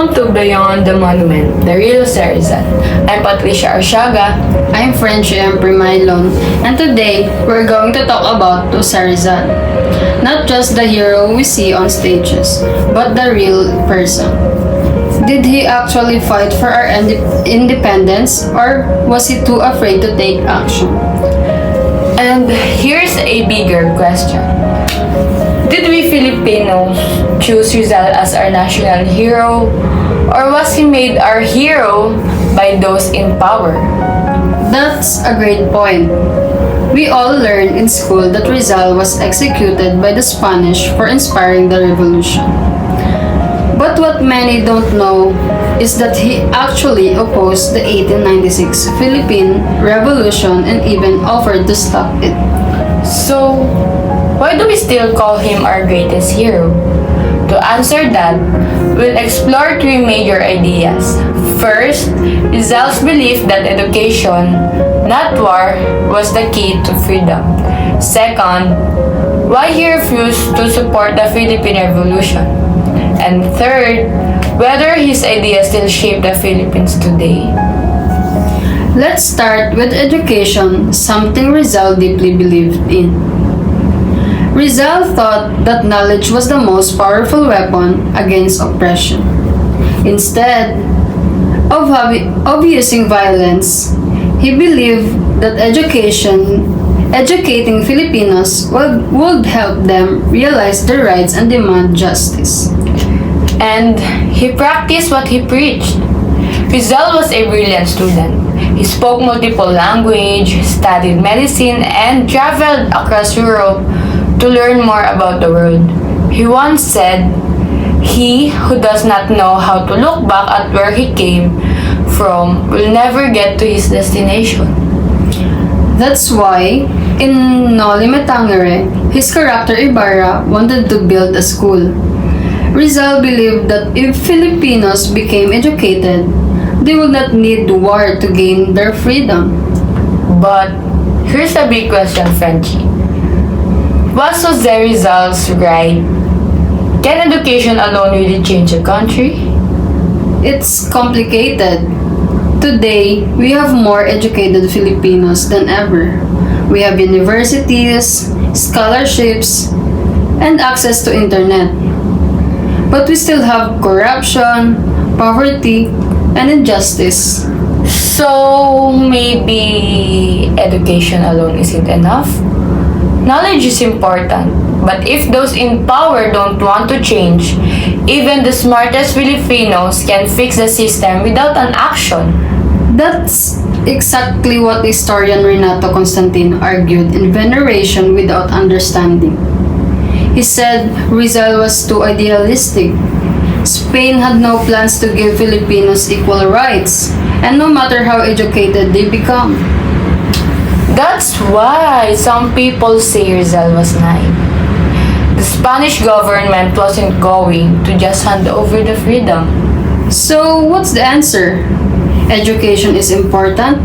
Welcome to Beyond the Monument, the real José Rizal. I'm Patricia Arciaga. I'm Frenchie and Premaylon, and today we're going to talk about José Rizal. Not just the hero we see on stages, but the real person. Did he actually fight for our independence, or was he too afraid to take action? And here's a bigger question. Did we Filipinos choose Rizal as our national hero, or was he made our hero by those in power? That's a great point. We all learned in school that Rizal was executed by the Spanish for inspiring the revolution. But what many don't know is that he actually opposed the 1896 Philippine Revolution and even offered to stop it. So, why do we still call him our greatest hero? To answer that, we'll explore three major ideas. First, Rizal's belief that education, not war, was the key to freedom. Second, why he refused to support the Philippine Revolution. And third, whether his ideas still shape the Philippines today. Let's start with education, something Rizal deeply believed in. Rizal thought that knowledge was the most powerful weapon against oppression. Instead of using violence, he believed that educating Filipinos would help them realize their rights and demand justice. And he practiced what he preached. Rizal was a brilliant student. He spoke multiple languages, studied medicine, and traveled across Europe to learn more about the world. He once said, "He who does not know how to look back at where he came from will never get to his destination." That's why, in Noli Me Tangere, his character Ibarra wanted to build a school. Rizal believed that if Filipinos became educated, they would not need war to gain their freedom. But here's a big question, Frenchie. Was José Rizal's right? Can education alone really change a country? It's complicated. Today, we have more educated Filipinos than ever. We have universities, scholarships, and access to internet. But we still have corruption, poverty, and injustice. So maybe education alone isn't enough? Knowledge is important, but if those in power don't want to change, even the smartest Filipinos can fix the system without an action. That's exactly what historian Renato Constantino argued in Veneration without understanding. He said Rizal was too idealistic. Spain had no plans to give Filipinos equal rights, and no matter how educated they become. That's why some people say Rizal was naive. The Spanish government wasn't going to just hand over the freedom. So, what's the answer? Education is important,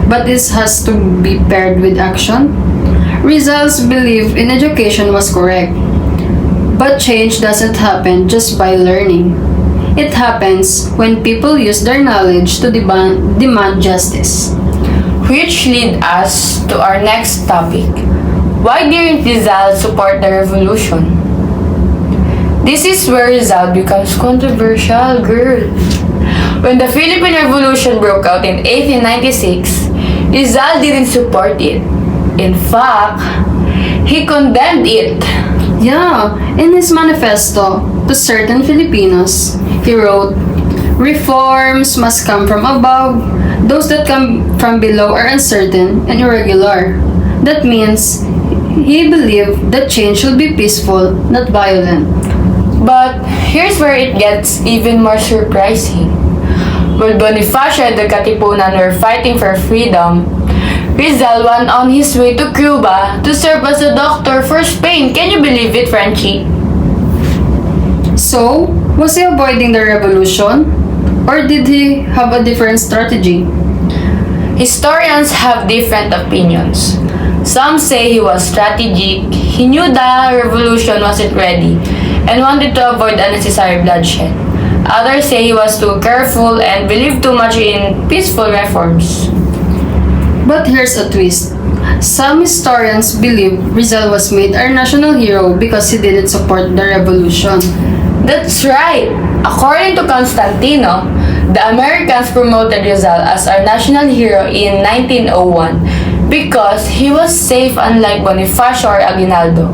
but this has to be paired with action. Rizal's belief in education was correct, but change doesn't happen just by learning. It happens when people use their knowledge to demand justice. Which lead us to our next topic. Why didn't Rizal support the revolution? This is where Rizal becomes controversial, girl. When the Philippine Revolution broke out in 1896, Rizal didn't support it. In fact, he condemned it. Yeah, in his manifesto to certain Filipinos, he wrote, "Reforms must come from above. Those that come from below are uncertain and irregular." That means he believed that change should be peaceful, not violent. But here's where it gets even more surprising. While Bonifacio and the Katipunan were fighting for freedom, Rizal went on his way to Cuba to serve as a doctor for Spain. Can you believe it, Frenchie? So, was he avoiding the revolution? Or did he have a different strategy? Historians have different opinions. Some say he was strategic, he knew the revolution wasn't ready, and wanted to avoid unnecessary bloodshed. Others say he was too careful and believed too much in peaceful reforms. But here's a twist. Some historians believe Rizal was made our national hero because he didn't support the revolution. That's right! According to Constantino, the Americans promoted Rizal as our national hero in 1901 because he was safe unlike Bonifacio or Aguinaldo.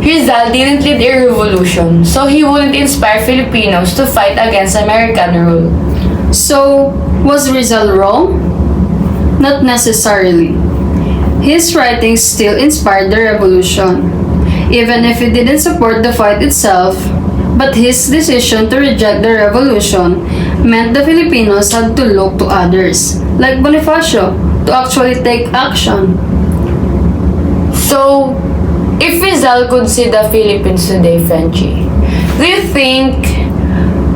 Rizal didn't lead a revolution, so he wouldn't inspire Filipinos to fight against American rule. So, was Rizal wrong? Not necessarily. His writings still inspired the revolution, even if he didn't support the fight itself, but his decision to reject the revolution meant the Filipinos had to look to others, like Bonifacio, to actually take action. So, if Rizal could see the Philippines today, Frenchie, do you think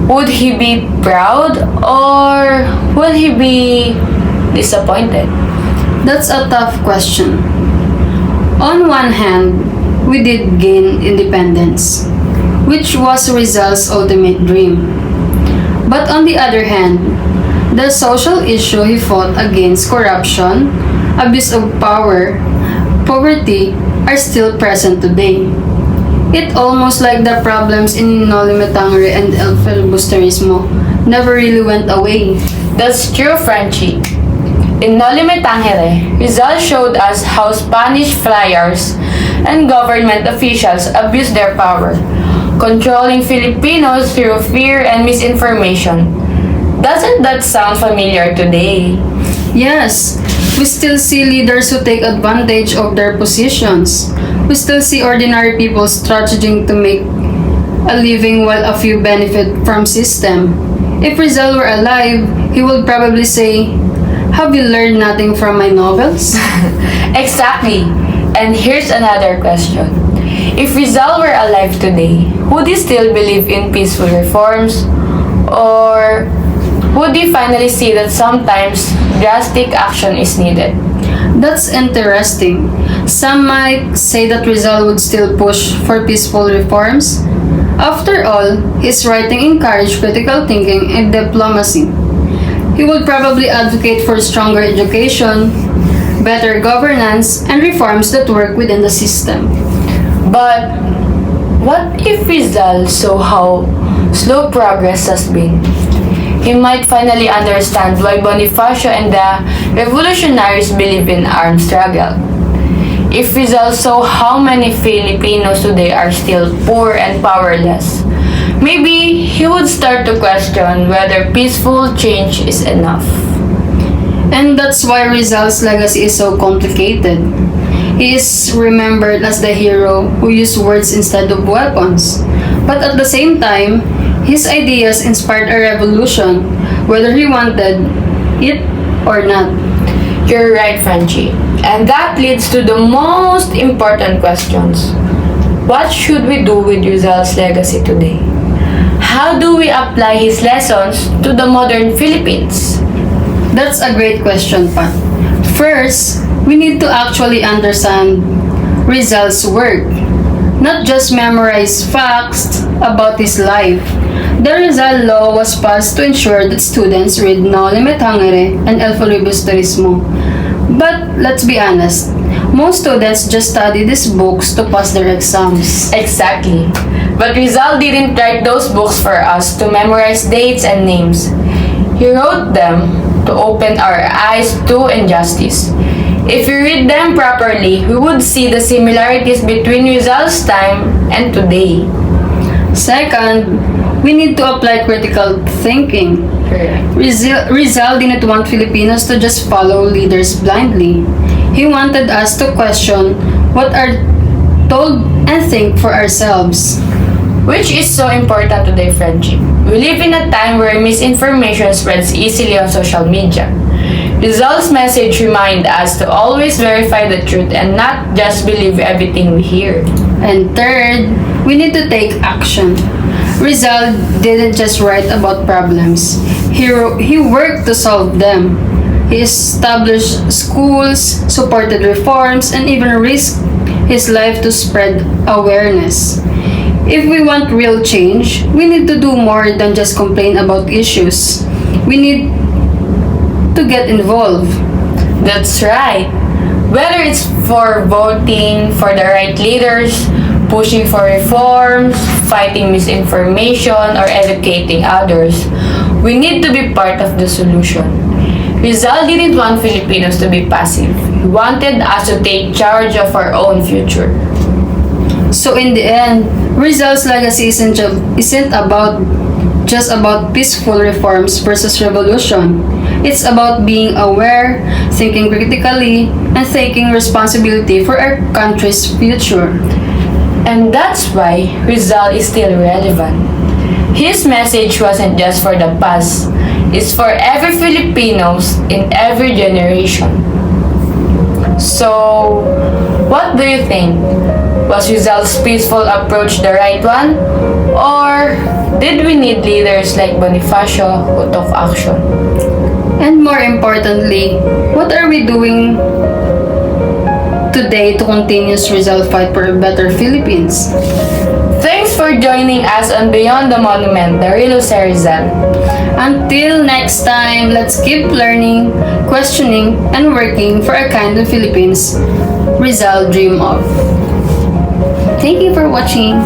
would he be proud or will he be disappointed? That's a tough question. On one hand, we did gain independence, which was Rizal's ultimate dream. But on the other hand, the social issue he fought against, corruption, abuse of power, poverty, are still present today. It almost like the problems in Noli Me Tangere and El Filibusterismo never really went away. That's true, Frenchie. In Noli Me Tangere, Rizal showed us how Spanish flyers and government officials abused their power, controlling Filipinos through fear and misinformation. Doesn't that sound familiar today? Yes, we still see leaders who take advantage of their positions. We still see ordinary people strategizing to make a living while a few benefit from system. If Rizal were alive, he would probably say, "Have you learned nothing from my novels?" Exactly. And here's another question. If Rizal were alive today, would he still believe in peaceful reforms? Or would he finally see that sometimes drastic action is needed? That's interesting. Some might say that Rizal would still push for peaceful reforms. After all, his writing encouraged critical thinking and diplomacy. He would probably advocate for stronger education, better governance, and reforms that work within the system. But what if Rizal saw how slow progress has been? He might finally understand why Bonifacio and the revolutionaries believe in armed struggle. If Rizal saw how many Filipinos today are still poor and powerless, maybe he would start to question whether peaceful change is enough. And that's why Rizal's legacy is so complicated. He is remembered as the hero who used words instead of weapons. But at the same time, his ideas inspired a revolution, whether he wanted it or not. You're right, Frenchie. And that leads to the most important questions. What should we do with Rizal's legacy today? How do we apply his lessons to the modern Philippines? That's a great question, Pat. First, we need to actually understand Rizal's work, not just memorize facts about his life. The Rizal Law was passed to ensure that students read Noli Me Tangere and El Filibusterismo. But let's be honest, most students just study these books to pass their exams. Exactly. But Rizal didn't write those books for us to memorize dates and names. He wrote them to open our eyes to injustice. If we read them properly, we would see the similarities between Rizal's time and today. Second, we need to apply critical thinking. Rizal didn't want Filipinos to just follow leaders blindly. He wanted us to question what are told and think for ourselves. Which is so important today, Frenchie. We live in a time where misinformation spreads easily on social media. Rizal's message reminds us to always verify the truth and not just believe everything we hear. And third, we need to take action. Rizal didn't just write about problems. He worked to solve them. He established schools, supported reforms, and even risked his life to spread awareness. If we want real change, we need to do more than just complain about issues. We need to get involved. That's right. Whether it's for voting for the right leaders, pushing for reforms, fighting misinformation, or educating others, we need to be part of the solution. Rizal didn't want Filipinos to be passive. He wanted us to take charge of our own future. So in the end, Rizal's legacy isn't about just about peaceful reforms versus revolution. It's about being aware, thinking critically, and taking responsibility for our country's future. And that's why Rizal is still relevant. His message wasn't just for the past, it's for every Filipinos in every generation. So, what do you think? Was Rizal's peaceful approach the right one? Or did we need leaders like Bonifacio who took action? And more importantly, what are we doing today to continue Rizal's fight for a better Philippines? Thanks for joining us on Beyond the Monument, the real José Rizal. Until next time, let's keep learning, questioning, and working for a kind of Philippines Rizal dream of. Thank you for watching.